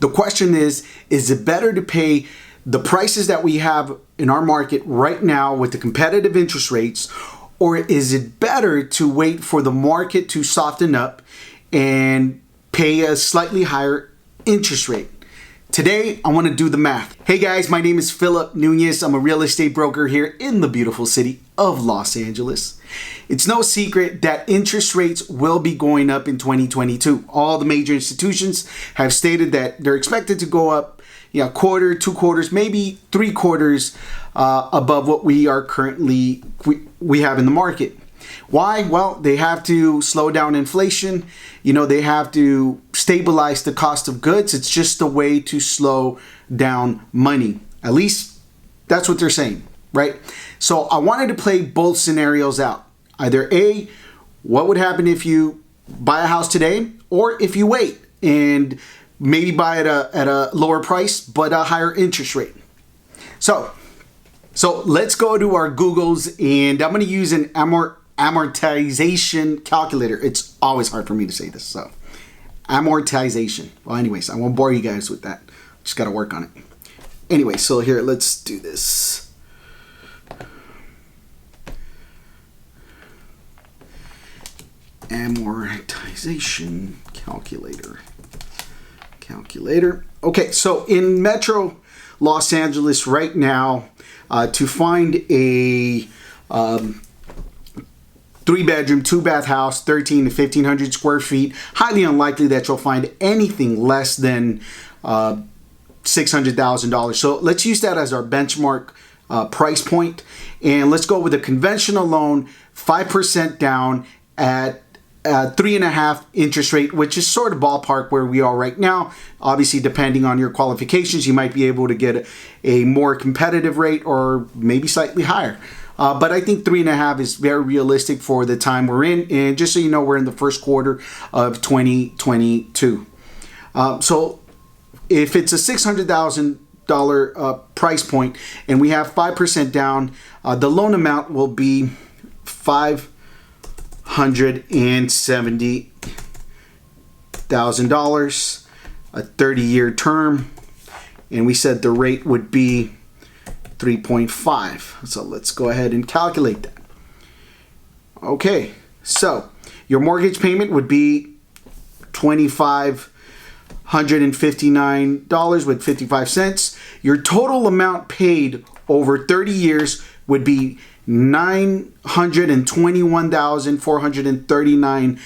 The question is it better to pay the prices that we have in our market right now with the competitive interest rates, or is it better to wait for the market to soften up and pay a slightly higher interest rate? Today, I want to do the math. Hey guys, my name is Phillip Nunez. I'm a real estate broker here in the beautiful city of Los Angeles. It's no secret that interest rates will be going up in 2022. All the major institutions have stated that they're expected to go up, quarter, 2 quarters, maybe 3 quarters above what we are currently we have in the market. Why? Well, they have to slow down inflation. They have to stabilize the cost of goods. It's just a way to slow down money. At least that's what they're saying, right? So I wanted to play both scenarios out. Either A, what would happen if you buy a house today, or if you wait and maybe buy it at a lower price but a higher interest rate. So let's go to our Googles, and I'm going to use an amortization calculator. It's always hard for me to say this, so amortization. Well, anyways, I won't bore you guys with that. Just got to work on it. Anyway, so here, let's do this. Amortization calculator. Okay, so in Metro Los Angeles right now, to find a 3-bedroom, 2-bath house, 1,300 to 1,500 square feet, highly unlikely that you'll find anything less than $600,000. So let's use that as our benchmark price point, and let's go with a conventional loan, 5% down at 3.5 interest rate, which is sort of ballpark where we are right now. Obviously, depending on your qualifications, you might be able to get a more competitive rate or maybe slightly higher. But I think 3.5 is very realistic for the time we're in. And just so you know, we're in the first quarter of 2022. So if it's a $600,000 price point and we have 5% down, the loan amount will be $570,000, a 30-year term, and we said the rate would be 3.5. So let's go ahead and calculate that. Okay, so your mortgage payment would be $2,559 with 55 cents. Your total amount paid over 30 years would be $921,439.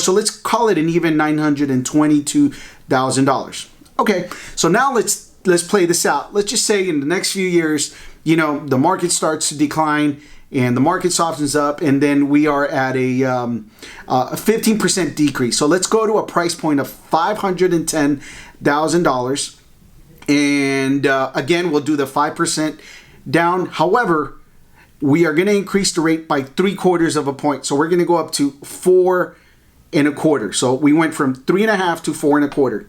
So let's call it an even $922,000. Okay, so now let's play this out. Let's just say in the next few years, the market starts to decline and the market softens up, and then we are at a 15% decrease. So let's go to a price point of $510,000. And again, we'll do the 5% down. However, we are going to increase the rate by 3/4 of a point. So we're going to go up to 4.25. So we went from 3.5 to 4.25.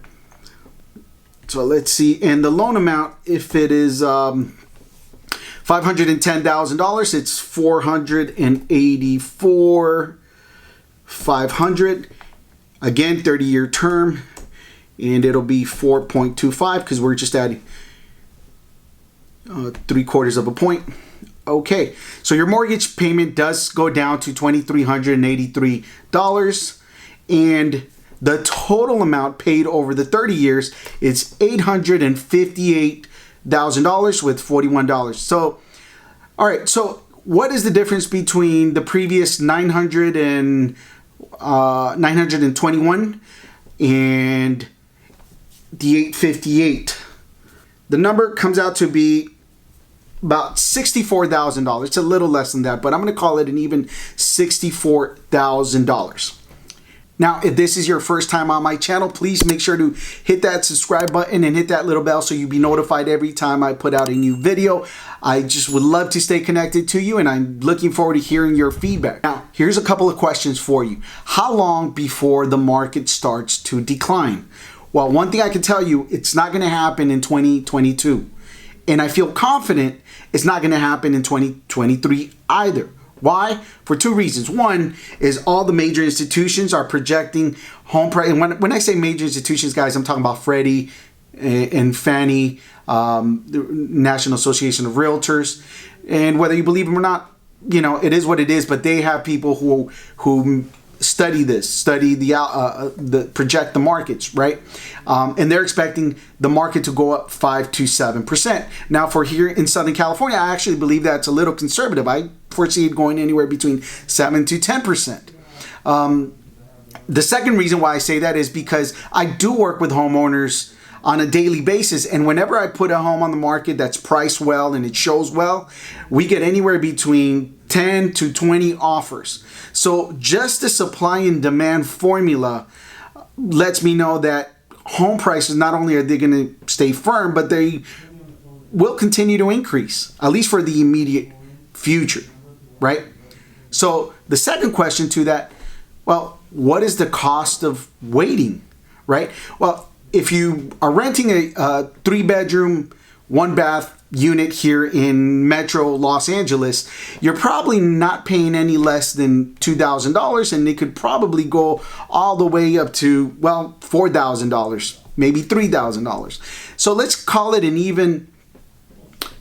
So let's see. And the loan amount, if it is $510,000, it's $484,500. Again, 30-year term, and it'll be 4.25 because we're just adding 3/4 of a point. Okay, so your mortgage payment does go down to $2,383, and the total amount paid over the 30 years is $858,000 with $41. So, all right, so what is the difference between the previous 921 and the 858? The number comes out to be about $64,000. It's a little less than that, but I'm going to call it an even $64,000. Now, if this is your first time on my channel, please make sure to hit that subscribe button and hit that little bell so you'll be notified every time I put out a new video. I just would love to stay connected to you, and I'm looking forward to hearing your feedback. Now, here's a couple of questions for you. How long before the market starts to decline? Well, one thing I can tell you, it's not going to happen in 2022. And I feel confident it's not going to happen in 2023 either. Why? For 2 reasons. One is all the major institutions are projecting home price. And when I say major institutions, guys, I'm talking about Freddie, and Fannie, the National Association of Realtors. And whether you believe them or not, it is what it is. But they have people who study project the markets, right? And they're expecting the market to go up 5 to 7%. Now, for here in Southern California, I actually believe that's a little conservative. I foresee it going anywhere between 7 to 10%. The second reason why I say that is because I do work with homeowners on a daily basis, and whenever I put a home on the market that's priced well and it shows well, we get anywhere between 10 to 20 offers. So just the supply and demand formula lets me know that home prices, not only are they going to stay firm, but they will continue to increase, at least for the immediate future, right? So the second question to that, well, what is the cost of waiting, right? Well, if you are renting a 3-bedroom, 1-bath unit here in Metro Los Angeles, you're probably not paying any less than $2,000, and it could probably go all the way up to, well, $4,000, maybe $3,000. So let's call it an even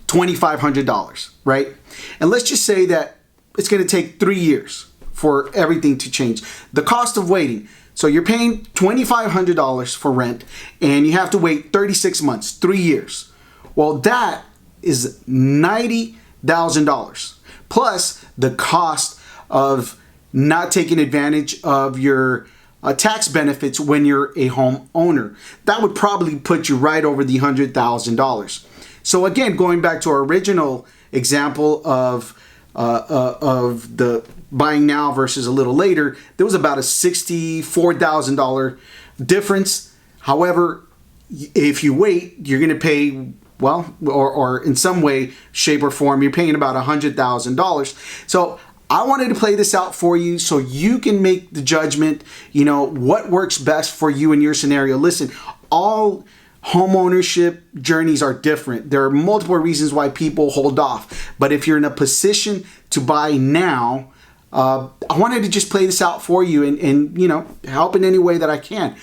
$2,500, right? And let's just say that it's going to take 3 years for everything to change. The cost of waiting. So you're paying $2,500 for rent, and you have to wait 36 months, 3 years. Well, that is $90,000 plus the cost of not taking advantage of your tax benefits when you're a homeowner. That would probably put you right over the $100,000. So again, going back to our original example of the buying now versus a little later, there was about a $64,000 difference. However, if you wait, you're going to pay, well, or in some way, shape, or form, you're paying about $100,000. So I wanted to play this out for you so you can make the judgment, what works best for you in your scenario. Listen, all home ownership journeys are different. There are multiple reasons why people hold off. But if you're in a position to buy now, I wanted to just play this out for you and help in any way that I can.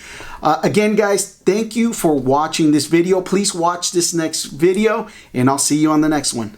Again, guys, thank you for watching this video. Please watch this next video, and I'll see you on the next one.